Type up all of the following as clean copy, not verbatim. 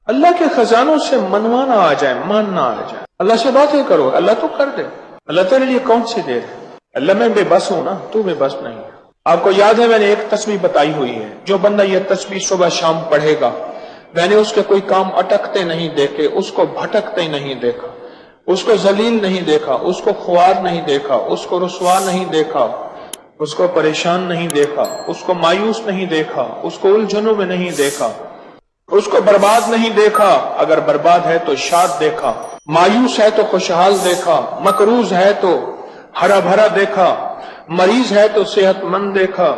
اللہ کے خزانوں سے منوانا آ جائے، ماننا آ جائے، اللہ سے باتیں کرو، اللہ تو کر دے۔ اللہ تیرے لیے کون سی دیر ہے؟ اللہ میں بے بس ہوں نا، تو بے بس نہیں ہے۔ آپ کو یاد ہے میں نے ایک تسبیح بتائی ہوئی ہے، جو بندہ یہ تسبیح صبح شام پڑھے گا، میں نے اس کے کوئی کام اٹکتے نہیں دیکھے، اس کو بھٹکتے نہیں دیکھا، اس کو ذلیل نہیں دیکھا، اس کو خوار نہیں دیکھا، اس کو رسوا نہیں دیکھا، اس کو پریشان نہیں دیکھا، اس کو مایوس نہیں دیکھا، اس کو الجھنوں میں نہیں دیکھا، اس کو برباد نہیں دیکھا، اگر برباد ہے تو شاد دیکھا، مایوس ہے تو خوشحال دیکھا، مقروض ہے تو ہرا بھرا دیکھا، مریض ہے تو صحت مند دیکھا،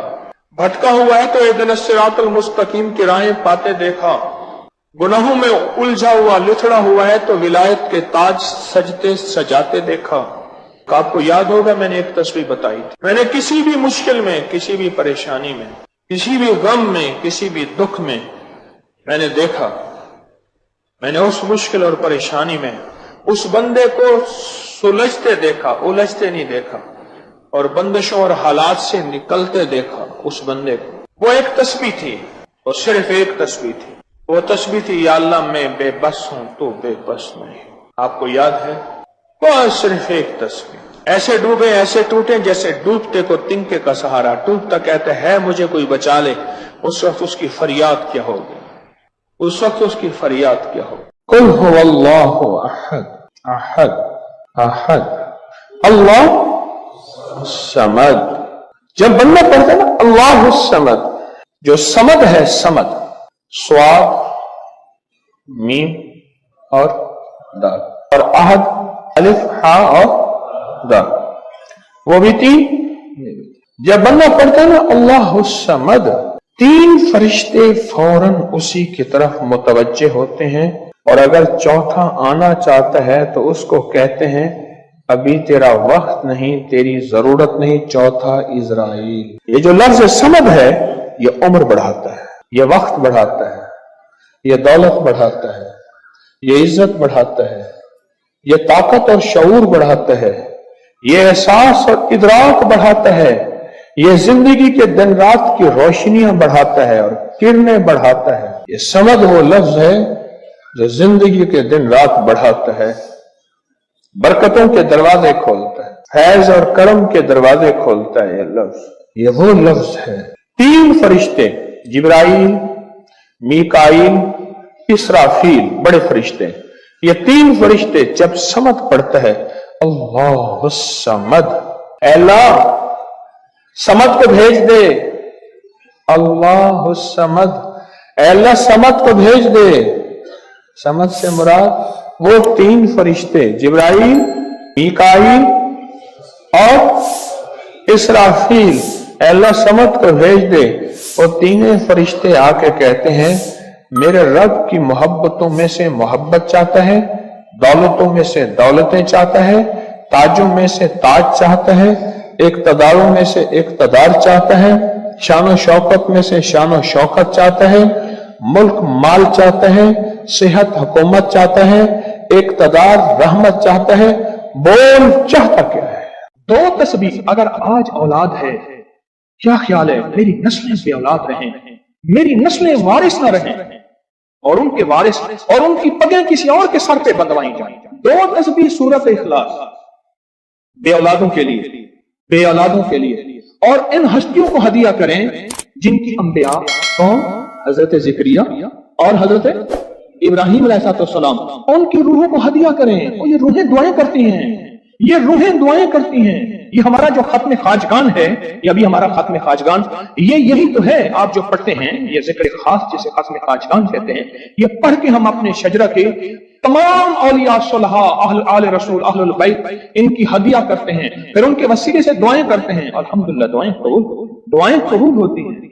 بھٹکا ہوا ہے تو اہدنا الصراط المستقیم کی راہیں پاتے دیکھا، گناہوں میں الجھا ہوا لتڑا ہوا ہے تو ولایت کے تاج سجتے سجاتے دیکھا۔ آپ کو یاد ہوگا میں نے ایک تسبیح بتائی تھی، میں نے کسی بھی مشکل میں، کسی بھی پریشانی میں، کسی بھی غم میں، کسی بھی دکھ میں میں نے دیکھا، میں نے اس مشکل اور پریشانی میں اس بندے کو سلجھتے دیکھا، الجھتے نہیں دیکھا، اور بندشوں اور حالات سے نکلتے دیکھا اس بندے کو۔ وہ ایک تسبیح تھی، وہ صرف ایک تسبیح تھی، وہ تسبیح تھی یا اللہ میں بے بس ہوں تو بے بس نہیں۔ آپ کو یاد ہے؟ وہ صرف ایک تسبیح۔ ایسے ڈوبے ایسے ٹوٹے جیسے ڈوبتے کو تنکے کا سہارا، ڈوبتا کہتے ہے مجھے کوئی بچا لے، اس وقت اس کی فریاد کیا ہوگی؟ اس وقت اس کی فریاد کیا ہو؟ قل هو اللہ احد احد احد اللہ الصمد۔ جب بندہ پڑھتا ہے نا اللہ الصمد، جو صمد ہے، صمد صاد میم اور دال، اور احد الف ہا اور دال، وہ بھی تین۔ جب بندہ پڑھتا ہے نا اللہ الصمد، تین فرشتے فوراً اسی کی طرف متوجہ ہوتے ہیں، اور اگر چوتھا آنا چاہتا ہے تو اس کو کہتے ہیں ابھی تیرا وقت نہیں، تیری ضرورت نہیں، چوتھا اسرائیل۔ یہ جو لفظ صمد ہے یہ عمر بڑھاتا ہے، یہ وقت بڑھاتا ہے، یہ دولت بڑھاتا ہے، یہ عزت بڑھاتا ہے، یہ طاقت اور شعور بڑھاتا ہے، یہ احساس اور ادراک بڑھاتا ہے، یہ زندگی کے دن رات کی روشنیاں بڑھاتا ہے اور کرنیں بڑھاتا ہے۔ یہ صمد وہ لفظ ہے جو زندگی کے دن رات بڑھاتا ہے، برکتوں کے دروازے کھولتا ہے، فیض اور کرم کے دروازے کھولتا ہے۔ یہ لفظ، یہ وہ لفظ ہے۔ تین فرشتے، جبرائیل، میکائیل، اسرافیل، بڑے فرشتے، یہ تین فرشتے جب صمد پڑھتا ہے اللہ الصمد، اے اللہ صمد کو بھیج دے، اللہ الصمد، اے اللہ صمد کو بھیج دے۔ صمد سے مراد وہ تین فرشتے جبرائیل، میکائیل اور اسرافیل، اے اللہ صمد کو بھیج دے۔ وہ تینوں فرشتے آ کے کہتے ہیں میرے رب کی محبتوں میں سے محبت چاہتا ہے، دولتوں میں سے دولتیں چاہتا ہے، تاجوں میں سے تاج چاہتا ہے، اقتداروں میں سے اقتدار چاہتا ہے، شان و شوکت میں سے شان و شوکت چاہتا ہے، ملک مال چاہتا ہے، صحت حکومت چاہتا ہے، اقتدار رحمت چاہتا ہے۔ بول چاہتا کیا ہے؟ دو تسبیح اگر آج اولاد ہے، کیا خیال ہے میری نسلیں بے اولاد رہیں، میری نسلیں وارث نہ رہیں، اور ان کے وارث اور ان کی پگیں کسی اور کے سر پہ بندوائی جائیں۔ دو تسبیح سورۃ اخلاص، بے اولادوں کے لیے، بے اولادوں کے لیے، اور ان ہستیوں کو ہدیہ کریں جن کی انبیاء کون؟ حضرت زکریا اور حضرت ابراہیم علیہ السلام، ان کی روحوں کو ہدیہ کریں۔ اور یہ روحیں دعائیں کرتی ہیں، یہ روحیں دعائیں کرتی ہیں۔ یہ ہمارا جو ختم خواجگان ہے، یہ ابھی ہمارا ختم خواجگان، یہ یہی تو ہے آپ جو پڑھتے ہیں، یہ ذکر خاص جسے ختم خواجگان کہتے ہیں۔ یہ پڑھ کے ہم اپنے شجرہ کے تمام اولیاء صلحاء، اہل آل رسول، اہل البیت، ان کی ہدیہ کرتے ہیں، پھر ان کے وسیلے سے دعائیں کرتے ہیں، الحمدللہ دعائیں قبول ہوتی ہیں۔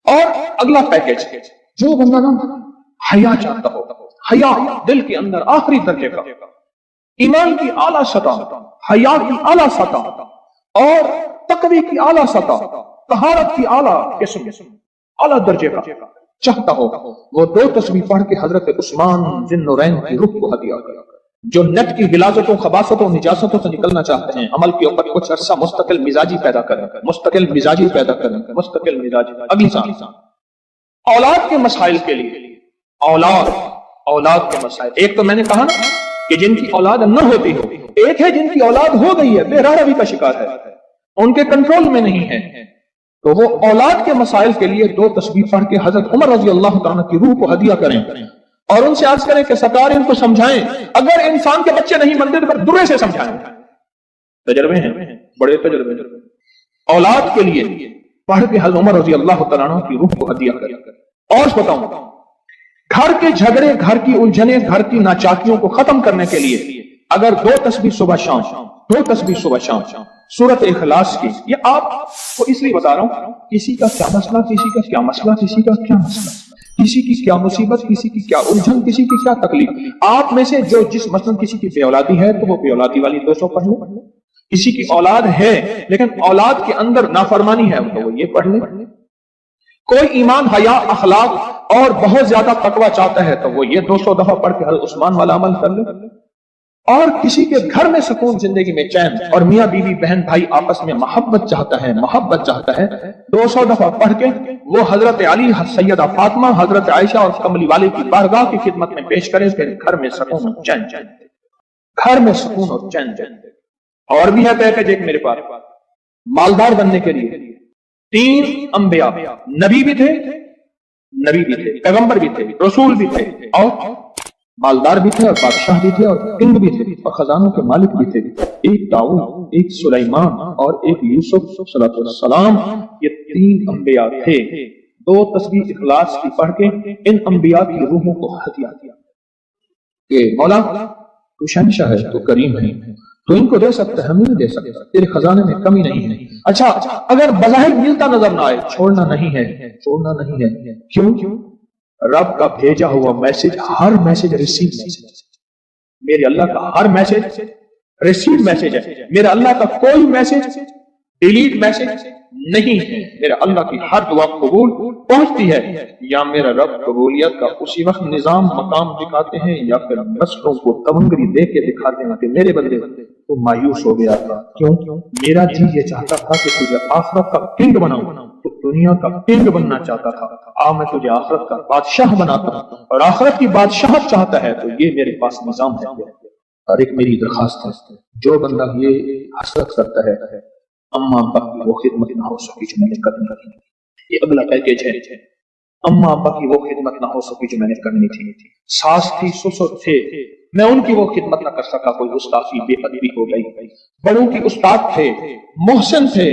اور اگلا پیکج، جو بندہ نا حیا چاہتا ہو، حیا دل کے اندر آخری درجے کا، ایمان کی اعلیٰ سطح، حیا کی اعلیٰ سطح، اور تقوی کی اعلیٰ سطح، طہارت کی اعلیٰ قسم، اعلیٰ درجے کا چاہتا ہو، وہ دو تسبیح پڑھ کے حضرت عثمان ذی النورین کی روح کو ہدیہ کرے۔ جو نیٹ کی غلاظتوں، خباثتوں، نجاستوں سے نکلنا چاہتے ہیں، عمل کے اوپر کچھ عرصہ مستقل مزاجی پیدا کریں، مستقل مزاجی پیدا کریں، مستقل مزاجی۔ اگلی سال اولاد کے مسائل کے لیے، اولاد اولاد کے مسائل. ایک تو میں نے کہا نا کہ جن کی اولاد نہ ہوتی ہو, ایک ہے جن کی اولاد ہو گئی ہے, بے روی کا شکار ہے, ان کے کنٹرول میں نہیں ہے, تو وہ اولاد کے مسائل کے لیے 2 تسبیح پڑھ کے حضرت عمر رضی اللہ تعالیٰ کی روح کو ہدیہ کریں اور ان سے عرض کریں کہ سرکار ان کو سمجھائیں, اگر انسان کے بچے نہیں بنتے تو پھر درے سے سمجھائیں. تجربے ہیں, بڑے تجربے. اولاد کے لیے پڑھ کے حضرت عمر رضی اللہ تعالیٰ کی روح کو ہدیہ کریں. اور بتاؤں, گھر کے جھگڑے, گھر کی الجھنیں, گھر کی ناچاکیوں کو ختم کرنے کے لیے اگر 2 تسبیح صبح شام, 2 تسبیح صبح شام سورۃ اخلاص کی. یہ آپ کو اس لیے بتا رہا ہوں, کسی کا کیا مسئلہ, کسی کا کیا مسئلہ, کسی کا کیا مسئلہ, کسی کی کیا مصیبت, کسی کی کیا الجھن, کسی کی کیا تکلیف. آپ میں سے جو جس مثلا کسی کی بے اولادی ہے تو وہ بے اولادی والی 200 پڑھ لے, کسی کی اولاد ہے لیکن اولاد کے اندر نافرمانی ہے تو وہ یہ پڑھ لے. کوئی ایمان, حیا, اخلاق اور بہت زیادہ تقوی چاہتا ہے تو وہ یہ 200 دفعہ پڑھ کے حضرت عثمان والا عمل کر لے. اور کسی کے گھر میں سکون, زندگی میں چین, اور میاں بیوی بہن بھائی آپس میں محبت چاہتا ہے, محبت چاہتا ہے, 200 دفعہ پڑھ کے وہ حضرت علی, سیدہ فاطمہ, حضرت عائشہ اور کملی والے کی بارگاہ کی خدمت میں پیش کرے, پھر گھر میں سکون اور چین, گھر میں سکون اور چین. اور بھی ہے پیکج ایک میرے پاس, مالدار بننے کے لیے 3 انبیاء, نبی بھی تھے, پیغمبر بھی تھے, رسول بھی تھے, اور مالدار بھی تھے, اور بادشاہ بھی تھے, اور کنگ بھی تھے, اور خزانوں کے مالک بھی تھے. ایک داؤد, ایک سلیمان اور ایک یوسف صلی السلام, یہ 3 انبیاء تھے. 2 تسبیح اخلاص کی پڑھ کے ان انبیاء کی روحوں کو ہدیہ دیا کہ مولا تو شہنشاہ ہے, تو کریم ہے, تو ان کو دے سکتا ہے, ہم نہیں دے سکتا, تیرے خزانے میں کمی نہیں ہے. اچھا, اگر بظاہر ملتا نظر نہ آئے, چھوڑنا نہیں ہے, چھوڑنا نہیں ہے. کیوں؟ رب کا بھیجا ہوا میسج, ہر میسج ریسیو میسج, میرے اللہ کا ہر میسج ریسیو میسج ہے. میرا اللہ کا کوئی میسج ڈیلیٹ میسج نہیں ہے. میرا اللہ کی ہر دعا قبول پہنچتی ہے. یا میرا رب قبولیت کا اسی وقت نظام مقام دکھاتے ہیں, یا پھر مسلوں کو تمنگری دے کے دکھاتے ہیں کہ میرے بندے تو مایوس ہو گیا تھا. کیوں؟ میرا جی یہ چاہتا تھا کہ تجھے آخرت کا کنگ بناؤں, تو دنیا کا کنگ بننا چاہتا تھا, میں تجھے آخرت کا بادشاہ بناتا ہوں, اور آخرت کی بادشاہت چاہتا ہے, تو یہ میرے پاس نظام ہے. اور ایک میری درخواست ہے, جو بندہ یہ حسرت کرتا ہے اما ابا کی وہ خدمت نہ ہو سکی جو میں نے کرنی تھی, یہ اگلا پیکیج ہے. اما ابا کی وہ خدمت نہ ہو سکی جو میں نے کرنی تھی. ساس تھی, سسر تھے, میں ان کی وہ خدمت نہ کر سکا, کوئی گستاخی بے ادبی ہو گئی. بڑوں کی استاد تھے, محسن تھے,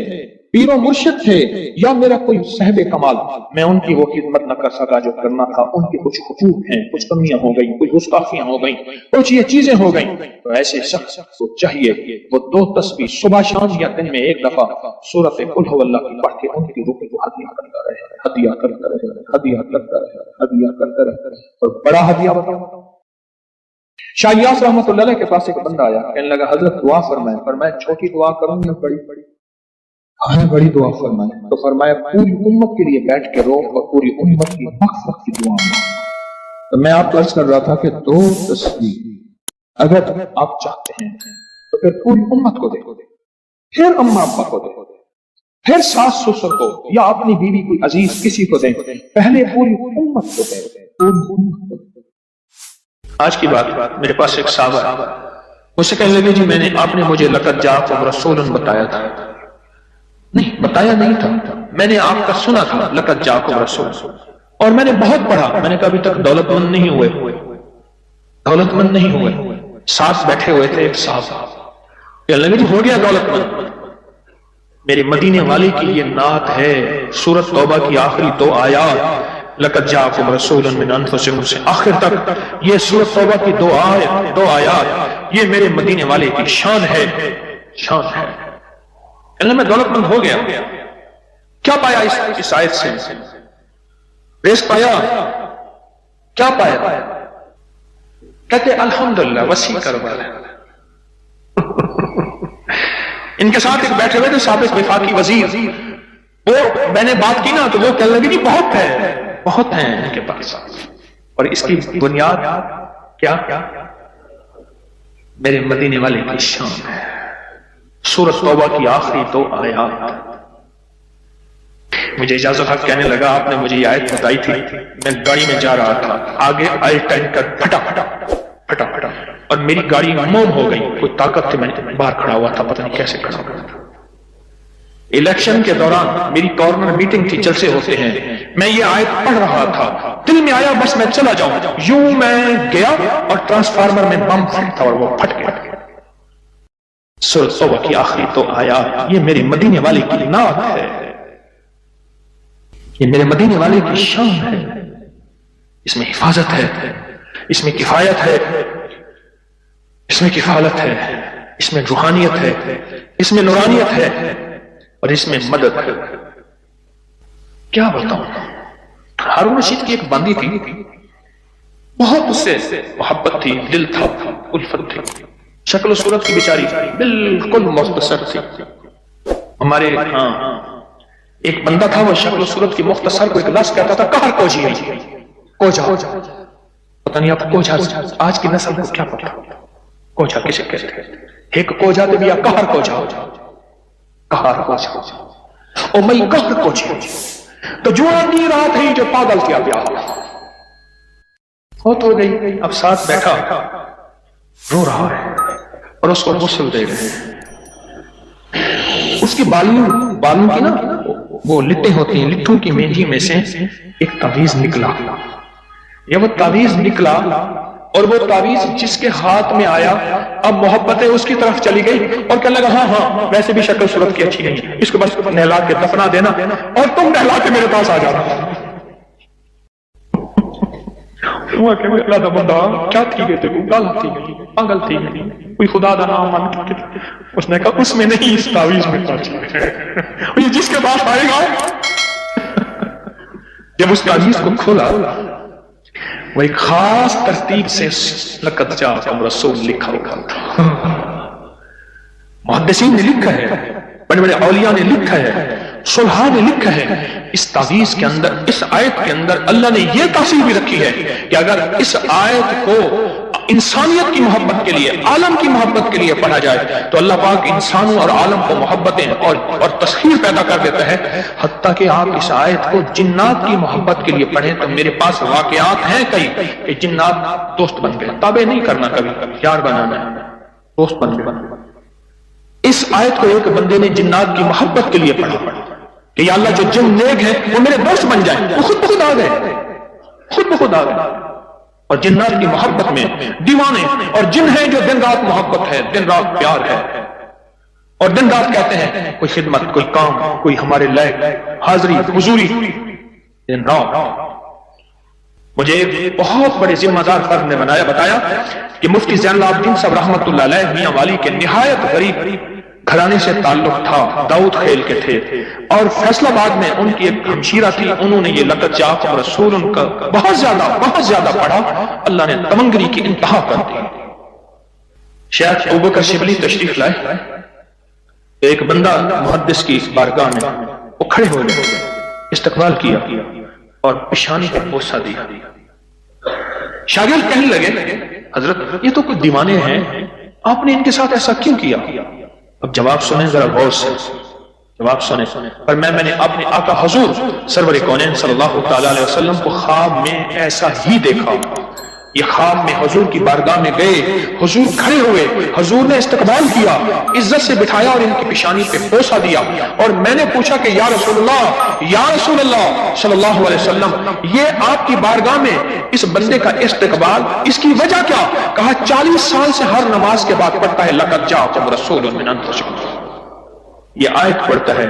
پیر و مرشد تھے, یا میرا کوئی صاحب کمال, میں ان کی وہ خدمت نہ کر سکا جو کرنا تھا. ان کے کچھ حقوق ہیں, کچھ کمیاں ہو گئی, کچھ گستاخیاں ہو گئی, کچھ یہ چیزیں ہو گئی. تو ایسے شخص کو چاہیے وہ 2 تسبیح صبح شام یا دن میں 1 دفعہ سورۃ قل هو اللہ کی پڑھ کے ان کی روح کو ہدیہ کرتا رہے, ہدیہ کرتا رہے, ہدیہ کرتا رہے, ہدیہ کرتا رہے. اور بڑا ہدیہ بتاؤ, شاہ یاس رحمۃ اللہ علیہ کے پاس ایک بندہ آیا, کہنے لگا حضرت دعا فرمائیں. فرمایا چھوٹی دعا کروں یا بڑی؟ بڑی دعا فرمائیں. تو فرمایا پوری امت کے لیے بیٹھ کے رو, اور پوری امت کی مغفرت کی دعا. تو میں آپ کو عرض کر رہا تھا کہ 2 تسبیح اگر آپ چاہتے ہیں تو پھر پوری امت کو دے, پھر اما ابا کو دے, پھر ساس سسر کو, یا اپنی بیوی کوئی عزیز کسی کو دیں, پہلے پوری امت کو دے, پوری امت کو دے. آج کی بات, میرے پاس ایک صحابہ ہے, مجھ سے کہنے لگے جی آپ نے مجھے لقد جاءکم رسول بتایا تھا. نہیں, بتایا نہیں تھا, میں نے آپ کا سنا تھا لقد جاءکم رسول, اور میں نے بہت پڑھا. میں نے کہا ابھی تک دولت مند نہیں ہوئے. ساتھ بیٹھے ہوئے تھے ایک صاحب, کہنے لگے جی ہو گیا دولت مند. میرے مدینے والے کی یہ نعت ہے, سورۃ توبہ کی آخری 2 آیات, لقد جاءکم رسول من انفسکم سے آخر تک, یہ سورۃ توبہ کی 2 آیات, یہ میرے مدینے والے کی شان ہے, شان ہے. اللہ میں دولت مند ہو گیا. کیا پایا اس آیت سے؟ رزق پایا. کیا پایا؟ کہتے الحمدللہ وسیع کاروبار ہے. ان کے ساتھ ایک بیٹھے ہوئے تھے سابق وفاقی وزیر, وہ میں نے بات کی نا تو وہ کہنے لگے کہ بہت ہیں ان کے پاس, اور اس کی بنیاد کیا؟ میرے مدینے والے کی شان ہے. سورۃ توبہ کی آخری 2 آیات, مجھے اجازت حق کہنے لگا آپ نے مجھے یہ آیت بتائی تھی، میں گاڑی میں جا رہا تھا، آگے آئی ٹینکر پھٹا اور میری گاڑی موم ہو گئی، کوئی طاقت تھی، میں باہر کھڑا ہوا تھا، پتہ نہیں کیسے کھڑا ہوا تھا۔ الیکشن کے دوران میری کارنر میٹنگ تھی، جلسے ہوتے ہیں، میں یہ آیت پڑھ رہا تھا، دل میں آیا بس میں چلا جاؤں، یوں میں گیا اور ٹرانسفارمر میں بم پھٹ تھا اور وہ پھٹ گیا۔ سورۃ توبہ کی آخری تو آیات، یہ میرے مدینے والے کی نعت ہے، یہ میرے مدینے والے کی شان ہے، اس میں حفاظت ہے، اس میں کفایت ہے، اس میں کفالت ہے، اس میں روحانیت ہے، اس میں نورانیت ہے، اور اس میں مدد ہے۔ کیا بتاؤں، ہارون رشید کی ایک باندی تھی، بہت اس سے محبت تھی، دل تھا، الفت تھی، شکل و صورت کی بیچاری بالکل مختصر تھی۔ ہمارے ہاں ایک بندہ تھا، وہ شکل و صورت کی مختصر کو ایک لفظ کہتا تھا کہر کوجی، کوجا، پتہ نہیں آپ کوجا آج کی نسل کو کیا پتا کوجا کسے کہتے ہیں؟ ایک کوجا تو بھی کہر کوجا، کہر کوجا، او میں کہر کوجی تو جوان دی رات ہے جو پاگل کیا پیا ہو تو گئی، اب ساتھ بیٹھا رو رہا ہے اور اس کو غسل دے رہے ہیں، اس کی بالوں کی نا وہ لٹیں ہوتی ہیں، لٹھوں کی مینجی میں سے ایک تعویذ نکلا، یہ وہ تعویذ نکلا اور وہ تعویذ جس کے ہاتھ میں آیا اب محبتیں اس کی طرف چلی گئی اور کہنے لگا ہاں ویسے بھی شکل صورت کی اچھی نہیں، اس کو بس نہلا کے دفنا دینا اور تم نہلا کے میرے پاس آ جانا۔ اللہ دا بندہ کیا تھی گئے تھے، گالا تھی گئی، پاگل تھی گئی، کوئی خدا دا نام من کے، اس نے کہا اس میں نہیں، اس تعویذ میں یہ جس کے پاس آئے گا۔ جب اس تعویذ کو کھولا وہ ایک خاص ترتیب سے لقد جاءکم رسول لکھا ہوا تھا، محدثین نے لکھا ہے، بڑے بڑے اولیاء نے لکھا ہے، صلحاء نے لکھا ہے، اس تعویذ کے اندر، اس آیت کے اندر اللہ نے یہ تاثیر بھی رکھی ہے کہ اگر اس آیت کو انسانیت کی محبت کے لیے، عالم کی محبت کے لیے پڑھا جائے تو اللہ پاک انسانوں اور عالم کو محبتیں اور تسخیر پیدا کر دیتا ہے، حتیٰ کہ آپ اس آیت کو جنات کی محبت کے لیے پڑھیں تو میرے پاس واقعات ہیں کئی کہ جنات دوست بن گئے، تابع نہیں کرنا، کبھی یار بنانا ہے، دوست بن گئے۔ اس آیت کو ایک بندے نے جنات کی محبت کے لیے پڑھا کہ یا اللہ جو جن نیک ہیں وہ میرے دوست بن جائیں، وہ خود بخود آ گئے، خود بخود آ گئے، اور جنات کی محبت میں دیوانے اور جن ہیں جو دن رات محبت ہے، دن رات پیار ہے، اور دن رات کہتے ہیں کوئی خدمت، کوئی کام، کوئی ہمارے لائق حاضری حضوری، دن رات۔ مجھے ایک بہت بڑے ذمہ دار فرد نے بتایا کہ مفتی زین العابدین صاحب رحمت اللہ علیہ میاں والی کے نہایت غریب گھرانے سے تعلق تھا، داؤد خیل کے تھے، اور فیصل آباد میں ان کی ایک ہمشیرہ تھی، انہوں نے یہ لقد جاءکم رسول ان کا بہت زیادہ پڑھا، اللہ نے تمنگری کی انتہا کر دی۔ شیخ ابوبکر شبلی تشریف لائے، ایک بندہ محدث کی بارگاہ میں وہ کھڑے ہوئے، استقبال کیا اور پیشانی پر بوسہ دیا۔ شاگرد کہنے لگے حضرت یہ تو کوئی دیوانے ہیں، آپ نے ان کے ساتھ ایسا کیوں کیا؟ اب جواب سنیں ذرا غور سے، جواب سنیں۔ پر میں نے اپنے آقا حضور سرور کونین صلی اللہ تعالی علیہ وسلم کو خواب میں ایسا ہی دیکھا، یہ خواب میں حضور کی بارگاہ میں گئے، حضور کھڑے ہوئے، حضور نے استقبال کیا، عزت سے بٹھایا اور ان کی پیشانی پہ بوسہ دیا، اور میں نے پوچھا کہ یا رسول اللہ صلی اللہ علیہ وسلم یہ آپ کی بارگاہ میں اس بندے کا استقبال، اس کی وجہ کیا؟ کہا 40 سال سے ہر نماز کے بعد پڑھتا ہے لقد جاءکم رسول من انفسکم، یہ آیت پڑھتا ہے،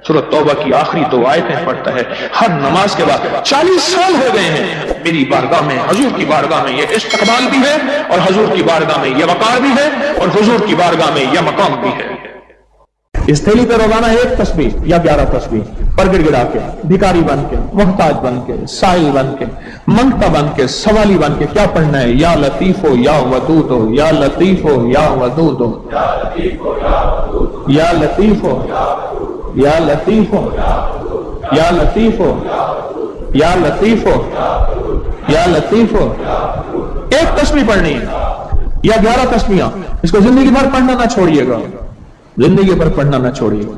سورۃ توبہ کی آخری 2 آیتیں پڑھتا ہے ہر نماز کے بعد، 40 سال ہو گئے ہیں میری بارگاہ میں، حضور کی بارگاہ میں یہ استقبال بھی ہے، اور حضور کی بارگاہ میں یہ وقار بھی ہے، اور حضور کی بارگاہ میں یہ مقام بھی ہے۔ اس تھیلی پہ روزانہ 1 تسبیح یا 11 تسبیح پر گڑ گڑا کے، بھکاری بن کے، محتاج بن کے، سائل بن کے، منگتا بن کے، سوالی بن کے کیا پڑھنا ہے؟ یا لطیف ہو یا ودود ہو، یا لطیف ہو یا ودود ہو، یا لطیف ہو یا لطیف ہو، یا لطیف ہو یا لطیف ہو، یا لطیف ہو۔ 1 تسبیح پڑھنی ہے یا 11 تسبیحاں، اس کو زندگی بھر پڑھنا نہ چھوڑیے گا، زندگی بھر پڑھنا نہ چھوڑیے گا۔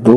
2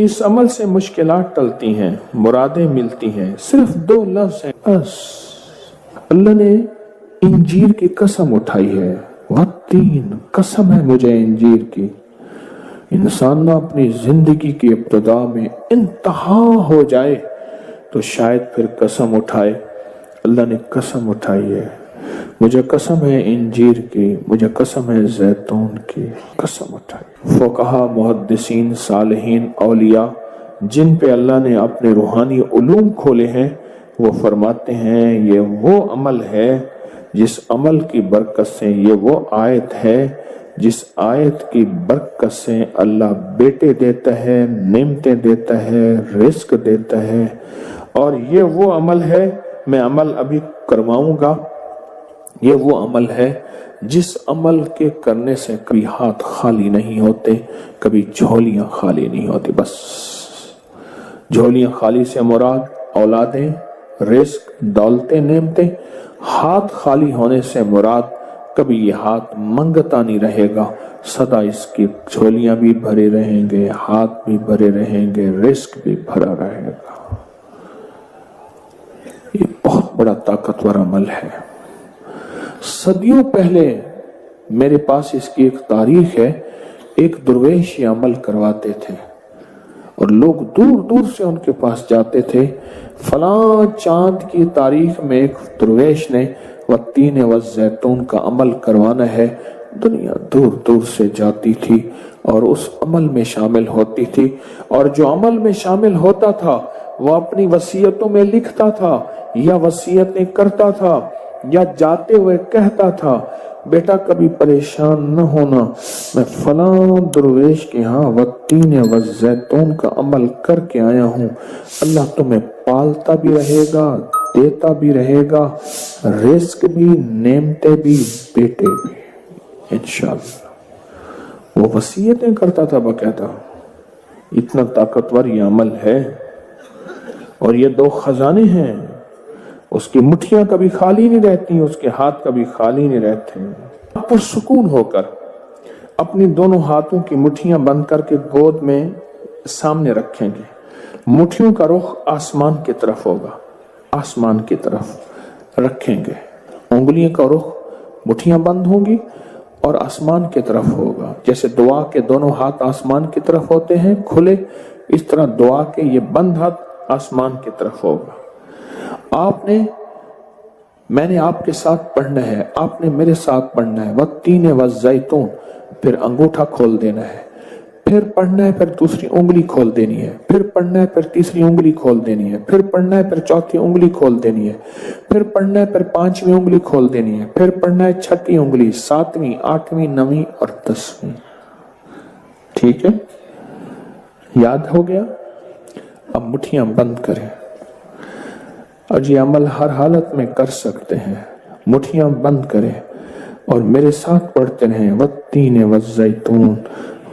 اس عمل سے مشکلات ٹلتی ہیں، مرادیں ملتی ہیں، صرف 2 لفظ ہیں بس۔ اللہ نے انجیر کی قسم اٹھائی ہے، والتین، قسم ہے مجھے انجیر کی۔ انسان نہ اپنی زندگی کی ابتدا میں انتہا ہو جائے تو شاید پھر قسم اٹھائے۔ اللہ نے قسم اٹھائی ہے، مجھے قسم ہے انجیر کی، مجھے قسم ہے زیتون کی، قسم اٹھائی۔ فقہا، محدثین، صالحین، اولیاء جن پہ اللہ نے اپنے روحانی علوم کھولے ہیں، وہ فرماتے ہیں یہ وہ عمل ہے جس عمل کی برکت سے، یہ وہ آیت ہے جس آیت کی برکت سے اللہ بیٹے دیتا ہے، نعمتیں دیتا ہے، رزق دیتا ہے، اور یہ وہ عمل ہے، میں عمل ابھی کرواؤں گا، یہ وہ عمل ہے جس عمل کے کرنے سے کبھی ہاتھ خالی نہیں ہوتے، کبھی جھولیاں خالی نہیں ہوتی۔ بس جھولیاں خالی سے مراد اولادیں، رزق، دولتیں، نعمتیں۔ ہاتھ خالی ہونے سے مراد کبھی یہ ہاتھ منگتا نہیں رہے گا، سدا اس کی جھولیاں بھی بھرے رہیں گے، ہاتھ بھی بھرے رہیں گے، رزق بھی بھرا رہے گا۔ یہ بہت بڑا طاقتور عمل ہے۔ صدیوں پہلے میرے پاس اس کی ایک تاریخ ہے، ایک درویش یہ عمل کرواتے تھے اور لوگ دور دور سے ان کے پاس جاتے تھے۔ فلاں چاند کی تاریخ میں ایک درویش نے والتین والزیتون کا عمل کروانا ہے، دنیا دور دور سے جاتی تھی اور اس عمل میں شامل ہوتی تھی، اور جو عمل میں شامل ہوتا تھا وہ اپنی وصیتوں میں لکھتا تھا یا وصیتیں کرتا تھا یا جاتے ہوئے کہتا تھا، بیٹا کبھی پریشان نہ ہونا، میں فلاں درویش کے ہاں والتین والزیتون کا عمل کر کے آیا ہوں، اللہ تمہیں پالتا بھی رہے گا، دیتا بھی رہے گا، رزق بھی، نعمتیں بھی، بیٹے بھی، انشاءاللہ۔ وہ وصیتیں کرتا تھا باقاعدہ۔ اتنا طاقتور یہ عمل ہے، اور یہ 2 خزانے ہیں، اس کی مٹھیاں کبھی خالی نہیں رہتی، اس کے ہاتھ کبھی خالی نہیں رہتے۔ پرسکون ہو کر اپنی دونوں ہاتھوں کی مٹھیاں بند کر کے گود میں سامنے رکھیں گے، مٹھیوں کا رخ آسمان کی طرف ہوگا، آسمان کی طرف رکھیں گے، انگلیوں کا رخ، مٹھیاں بند ہوں گی اور آسمان کی طرف ہوگا۔ جیسے دعا کے دونوں ہاتھ آسمان کی طرف ہوتے ہیں کھلے، اس طرح دعا کے یہ بند ہاتھ آسمان کی طرف ہوگا۔ میں نے آپ کے ساتھ پڑھنا ہے، آپ نے میرے ساتھ پڑھنا ہے، والتین والزیتون، پھر انگوٹھا کھول دینا ہے، پھر پڑھنا ہے، پھر دوسری انگلی کھول دینی ہے، پھر پڑھنا ہے، پھر تیسری انگلی کھول دینی ہے، پھر پڑھنا ہے، پھر چوتھی انگلی کھول دینی ہے، پھر پڑھنا ہے، پھر 5ویں انگلی کھول دینی ہے، پھر پڑھنا ہے 6ٹھی انگلی، 7ویں، 8ویں، 9ویں اور 10ویں۔ ٹھیک ہے، یاد ہو گیا؟ اب مٹھیاں بند کریں، اور یہ عمل ہر حالت میں کر سکتے ہیں۔ مٹھیاں بند کریں اور میرے ساتھ پڑھتے رہیں، والتین والزیتون،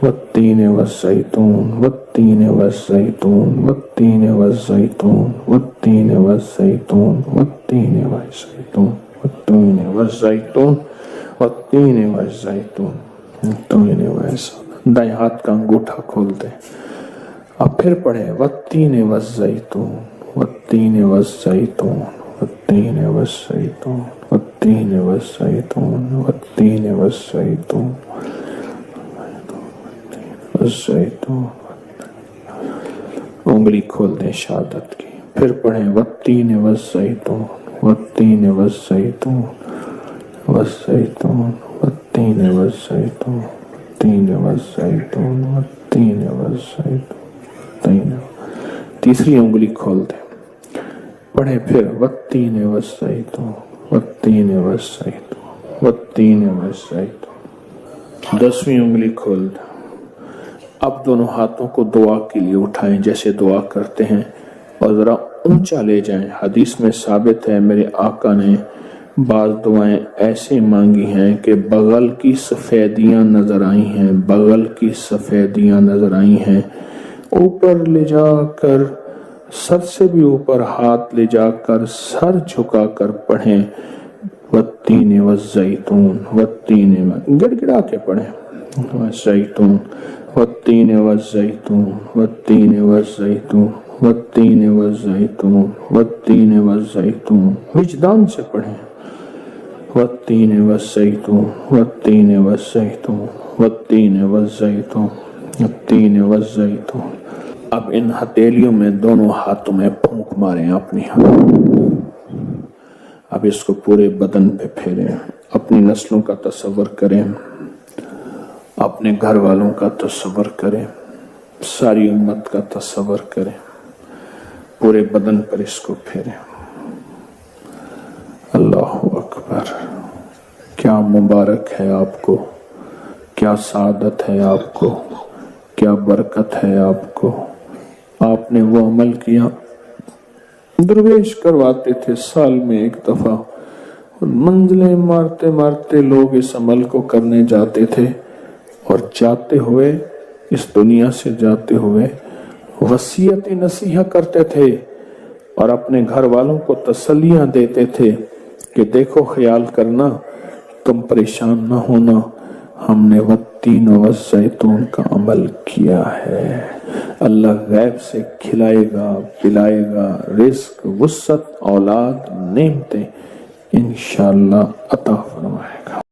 والتین والزیتون، والتین والزیتون، والتین والزیتون، والتین والزیتون، والتین والزیتون، والتین والزیتون، والتین والزیتون، والتین والزیتون۔ دائیں ہاتھ کا انگوٹھا کھول دیں، اب پھر پڑھیں، والتین والزیتون، والتین والزیتون، والتین والزیتون، والتین والزیتون، والتین والزیتون، والزیتون۔ انگلی کھول دیں شہادت کی، پھر پڑھیں، والتین والزیتون، والتین والزیتون، والزیتون، والتین والزیتون، والتین والزیتون، والتین والزیتون۔ تیسری انگلی کھول دیں، پڑھیں پھر، والتین والزیتون، والتین والزیتون، والتین والزیتون۔ 10ویں انگلی کھول دیں۔ اب دونوں ہاتھوں کو دعا کے لیے اٹھائیں جیسے دعا کرتے ہیں، اور ذرا اونچا لے جائیں۔ حدیث میں ثابت ہے میرے آقا نے بعض دعائیں ایسے مانگی ہیں کہ بغل کی سفیدیاں نظر آئی ہیں، بغل کی سفیدیاں نظر آئی ہیں۔ اوپر لے جا کر، سر سے بھی اوپر ہاتھ لے جا کر، سر جھکا کر پڑھیں، والتین والزیتون، والتین، گڑ گڑا کے پڑھیں، والزیتون، والتین والزیتون والتین والزیتون والتین والزیتون والتین والزیتون، وجدان سے پڑھیں، والتین والزیتون والتین والزیتون والتین والزیتون والتین والزیتون۔ اب ان ہتھیلیوں میں دونوں ہاتھوں میں پھونک ماریں اپنی، اب اس کو پورے بدن پہ پھیریں، اپنی نسلوں کا تصور کریں، اپنے گھر والوں کا تصور کریں، ساری امت کا تصور کریں، پورے بدن پر اس کو پھیریں۔ اللہ اکبر، کیا مبارک ہے آپ کو، کیا سعادت ہے آپ کو، کیا برکت ہے آپ کو۔ آپ نے وہ عمل کیا، درویش کرواتے تھے سال میں ایک دفعہ، منزلیں مارتے مارتے لوگ اس عمل کو کرنے جاتے تھے، اور جاتے ہوئے، اس دنیا سے جاتے ہوئے وصیت نصیحہ کرتے تھے اور اپنے گھر والوں کو تسلیاں دیتے تھے کہ دیکھو خیال کرنا، تم پریشان نہ ہونا، ہم نے والتین والزیتون کا عمل کیا ہے۔ اللہ غیب سے کھلائے گا، پلائے گا، رزق، وسعت، اولاد، نعمتیں انشاءاللہ عطا فرمائے گا۔